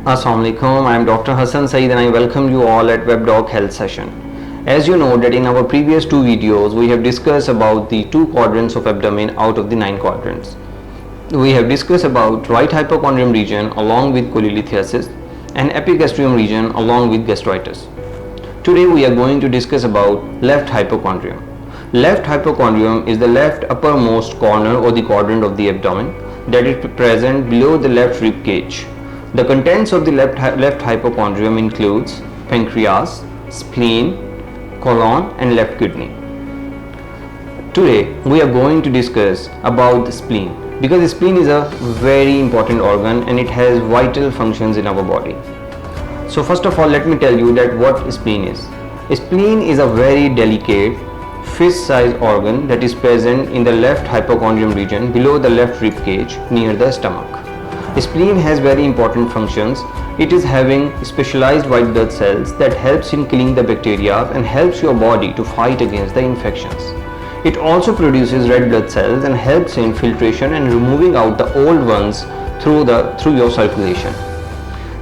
Assalamualaikum, I am Dr. Hassan Saeed and I welcome you all at WebDoc Health Session. As you know that in our previous two videos we have discussed about the two quadrants of abdomen out of the 9 quadrants. We have discussed about right hypochondrium region along with cholelithiasis and epigastrium region along with gastritis. Today we are going to discuss about left hypochondrium. Left hypochondrium is the left uppermost corner or the quadrant of the abdomen that is present below the left rib cage. The contents of the left hypochondrium includes pancreas, spleen, colon and left kidney. Today we are going to discuss about the spleen because the spleen is a very important organ and it has vital functions in our body. So first of all, let me tell you that what spleen is. A spleen is a very delicate fist-sized organ that is present in the left hypochondrium region below the left rib cage near the stomach. The spleen has very important functions. It is having specialized white blood cells that helps in killing the bacteria and helps your body to fight against the infections. It also produces red blood cells and helps in filtration and removing out the old ones through your circulation.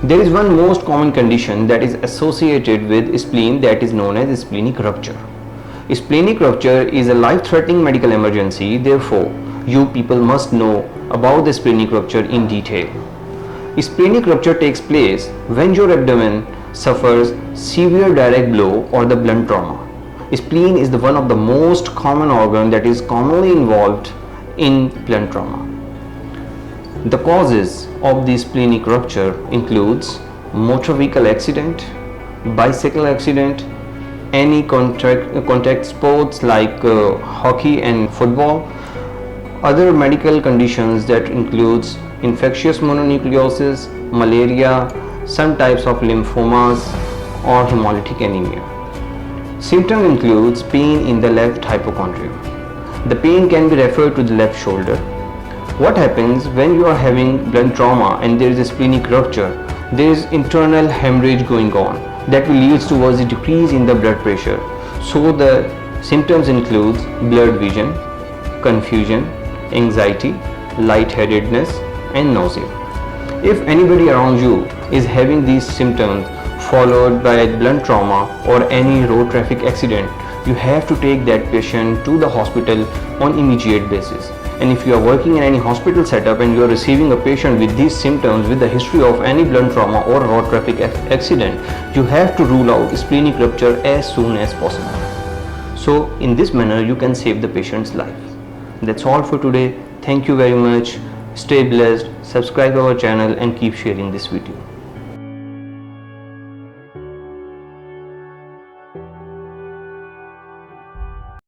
There is one most common condition that is associated with spleen that is known as splenic rupture. Splenic rupture is a life-threatening medical emergency, therefore you people must know about the splenic rupture in detail. Splenic rupture takes place when your abdomen suffers severe direct blow or the blunt trauma. Spleen is one of the most common organ that is commonly involved in blunt trauma. The causes of the splenic rupture includes motor vehicle accident, bicycle accident, any contact sports like hockey and football, other medical conditions that includes infectious mononucleosis, malaria, some types of lymphomas or hemolytic anemia. Symptom includes pain in the left hypochondrium. The pain can be referred to the left shoulder. What happens when you are having blunt trauma and there is a splenic rupture? There is internal hemorrhage going on that will lead towards a decrease in the blood pressure. So the symptoms includes blurred vision, confusion, anxiety, lightheadedness and nausea. If anybody around you is having these symptoms followed by blunt trauma or any road traffic accident, you have to take that patient to the hospital on immediate basis. And if you are working in any hospital setup and you are receiving a patient with these symptoms with the history of any blunt trauma or road traffic accident, you have to rule out splenic rupture as soon as possible. So in this manner you can save the patient's life. That's all for today. Thank you very much. Stay blessed, subscribe our channel and keep sharing this video.